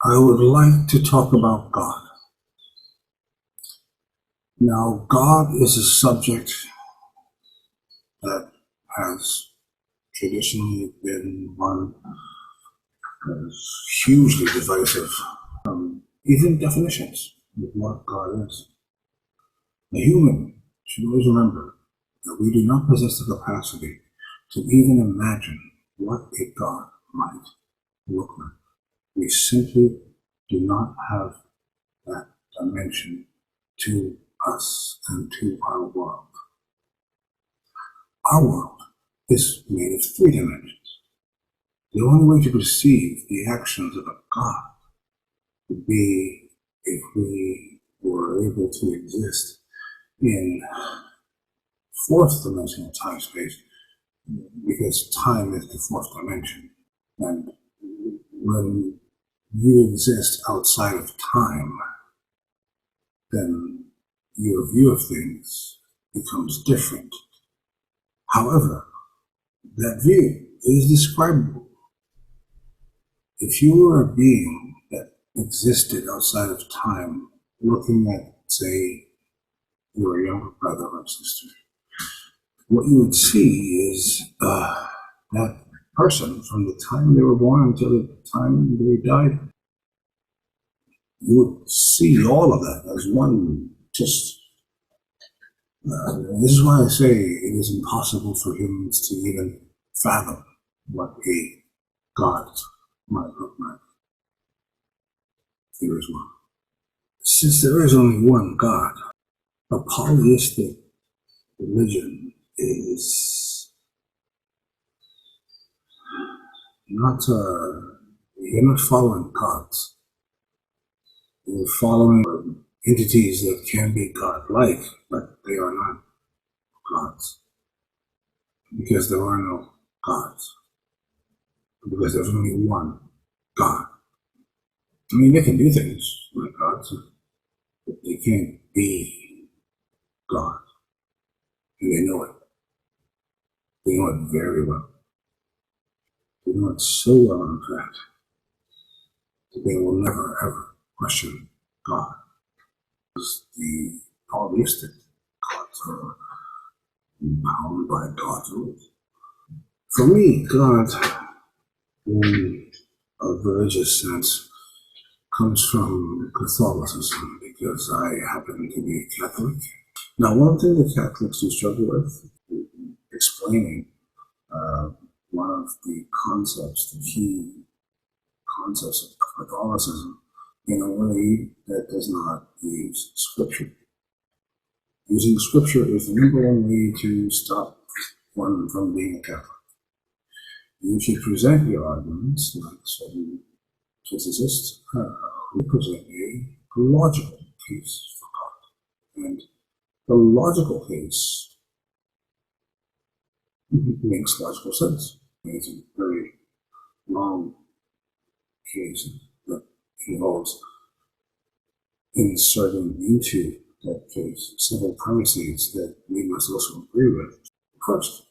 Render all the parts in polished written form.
I would like to talk about God. Now, God is a subject that has traditionally been one that's hugely divisive. Even definitions of what God is. The human should always remember that we do not possess the capacity to even imagine what a God might look like. We simply do not have that dimension to us and to our world. Our world is made of 3 dimensions. The only way to perceive the actions of a God would be if we were able to exist in 4th dimensional time-space, because time is the 4th dimension. And when you exist outside of time, then your view of things becomes different. However, that view is describable. If you were a being that existed outside of time, looking at, say, your younger brother or sister, what you would see is that person from the time they were born until the time they died. You would see all of that as one just. This is why I say it is impossible for humans to even fathom what a God might look like. There is one. Since there is only one God, a polytheistic religion is not, you're not following gods. You're following entities that can be God-like, but they are not gods. Because there are no gods. Because there's only one God. I mean, they can do things like gods, but they can't be God. And they know it. They know it very well. They know it so well, in fact, that they will never, ever question God. Because the polytheistic gods are bound by God's rules. For me, God, in a religious sense, comes from Catholicism, because I happen to be Catholic. Now, one thing the Catholics do struggle with, explaining one of the concepts, the key concepts of Catholicism, in a way that does not use Scripture. Using Scripture is the number one way to stop one from being a Catholic. You should present your arguments like certain physicists who present a logical case for God. And the logical case makes logical sense. It's a very long case that involves inserting into that case several premises that we must also agree with. First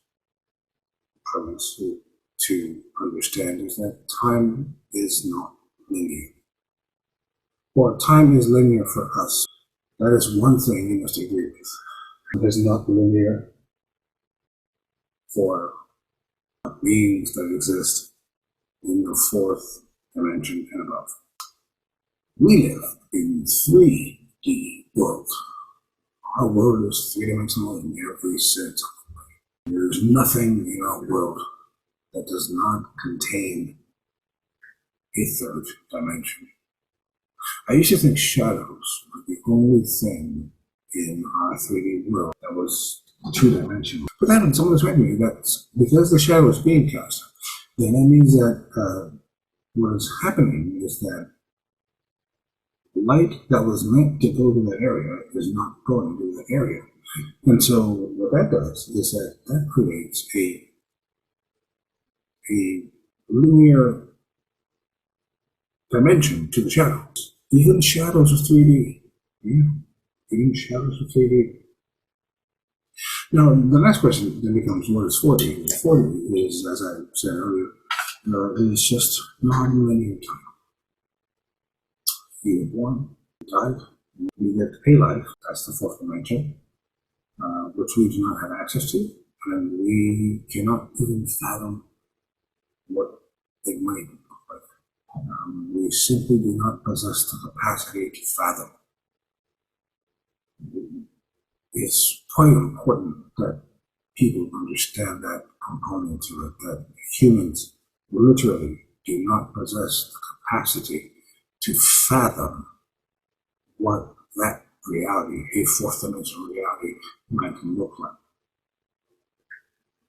premise to understand is that time is not linear. Or time is linear for us. That is one thing you must agree with. It is not linear for beings that exist in the 4th dimension and above. We live in 3D world. Our world is 3-dimensional in every sense. There is nothing in our world that does not contain a 3rd dimension. I used to think shadows were the only thing in our 3D world that was 2-dimensional. But then someone explained to me that because the shadow is being cast, then that means that what is happening is that light that was meant to go to that area is not going to that area. And so what that does is that creates a linear dimension to the shadows. Even shadows of 3D. Yeah, even shadows of 3D. Now, the next question then becomes, what is 4D? 4D is, as I said earlier, is just non-linear time. You were born, you died, you get a life, that's the fourth dimension, which we do not have access to, and we cannot even fathom what it might look like. We simply do not possess the capacity to fathom. It's quite important that people understand that component to it, that humans literally do not possess the capacity to fathom what that reality, a fourth dimensional reality, might look like.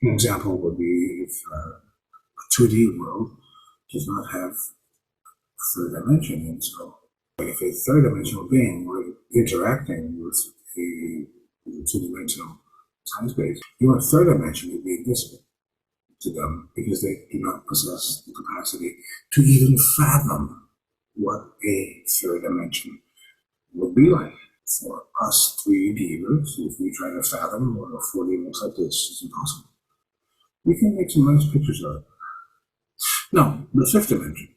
An example would be if a 2D world does not have a third dimension, and so if a third dimensional being were interacting with a two-dimensional time space, your third dimension would be invisible to them because they do not possess the capacity to even fathom what a third dimension would be like. For us 3Ders, if we try to fathom what a 4D looks like, this is impossible. We can make some nice pictures of it. Now, the fifth dimension.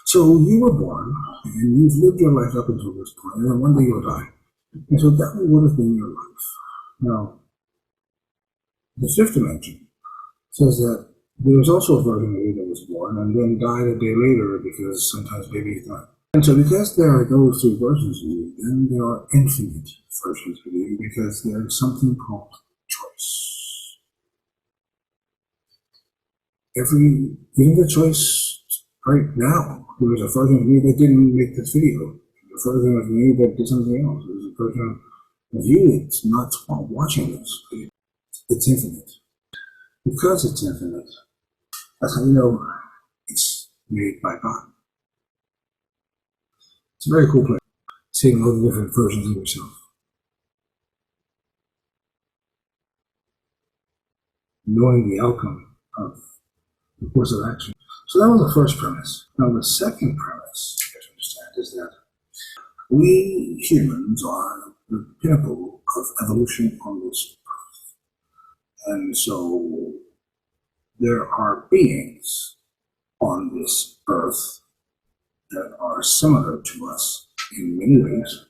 So you were born, and you've lived your life up until this point, and then one day you'll die. And so that would have been your life. Now, the fifth dimension says that there was also a version of you that was born and then died a day later because sometimes babies die. And so because there are those two versions of you, then there are infinite versions of you because there is something called choice. You have a choice right now. There was a version of you that didn't make this video. A version of you that did something else. There's a version of you that's not watching this. It's infinite. Because it's infinite, that's how you know it's made by God. It's a very cool place, seeing all the different versions of yourself. Knowing the outcome of the course of action. So that was the first premise. Now the second premise, you have to understand, is that we humans are the pinnacle of evolution on this earth. And so there are beings on this earth that are similar to us in many ways,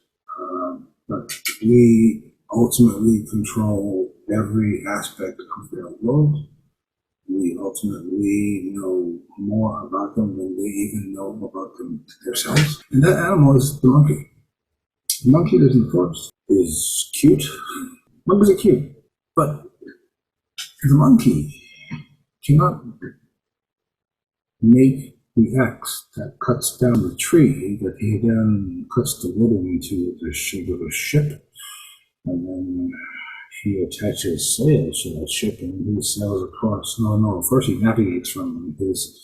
but we ultimately control every aspect of their world. We ultimately know more about them than they even know about them themselves. And that animal is the monkey. The monkey lives in the forest, is cute. Monkeys are cute, but the monkey cannot make the axe that cuts down the tree that he then cuts the wood into the shape of a ship, and then he attaches sails to that ship and he sails across. No, first he navigates from his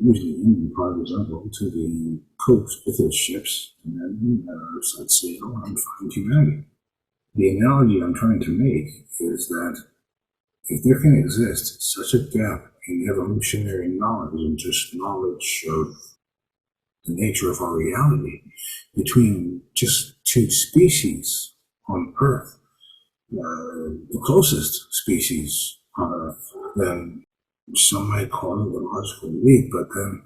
usually Indian part of his uncle to the coast with his ships, and then sets sail and find humanity. The analogy I'm trying to make is that if there can exist such a gap in evolutionary knowledge and just knowledge of the nature of our reality between just two species on Earth, the closest species on Earth, then some might call it a logical leap, but then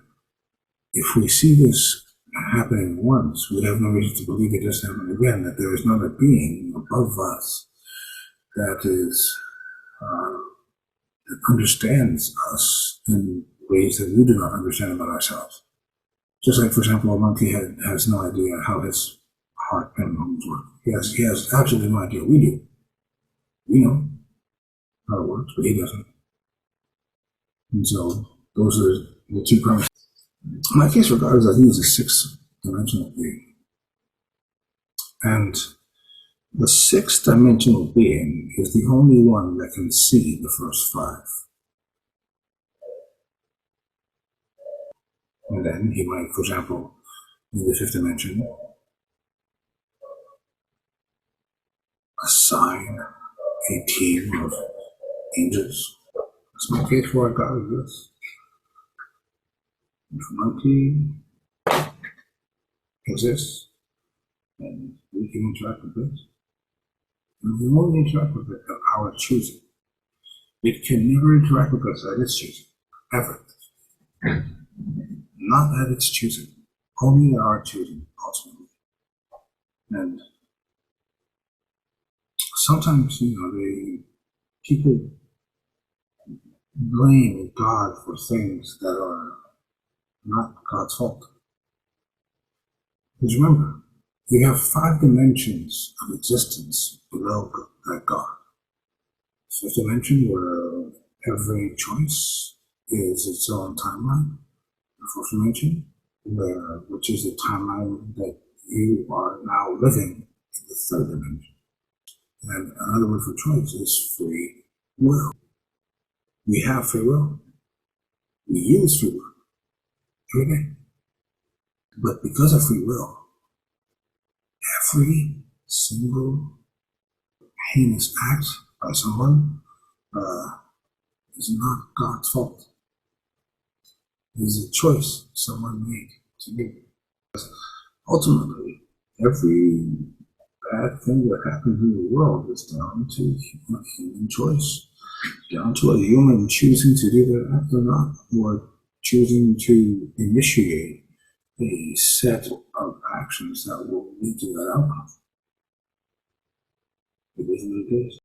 if we see this happening once, we have no reason to believe it doesn't happen again, that there is not a being above us that is that understands us in ways that we do not understand about ourselves. Just like, for example, a monkey has no idea how his heart and lungs work. He has absolutely no idea. We do. We know how it works, but he doesn't. And so those are the two premises. In my case, regardless, I think he's a sixth dimensional being. And the sixth dimensional being is the only one that can see the first five. And then he might, for example, in the fifth dimension, assign a team of angels. That's my case for what God exists. If a monkey exists, and we can interact with this, and we only interact with it at our choosing. It can never interact with us at its choosing, ever. Not at its choosing. only our choosing, ultimately. And sometimes, people blame God for things that are not God's fault. Because remember, we have 5 dimensions of existence below that God. Fifth dimension, where every choice is its own timeline. The fourth dimension, which is the timeline that you are now living in the third dimension. And another word for choice is free will. We have free will. We use free will every day. But because of free will, every single heinous act by someone is not God's fault. It is a choice someone made to do. Ultimately, every bad thing that happens in the world is down to a human choice, down to a human choosing to do that act or not, or choosing to initiate a set of actions that will lead to that outcome. It is what it is.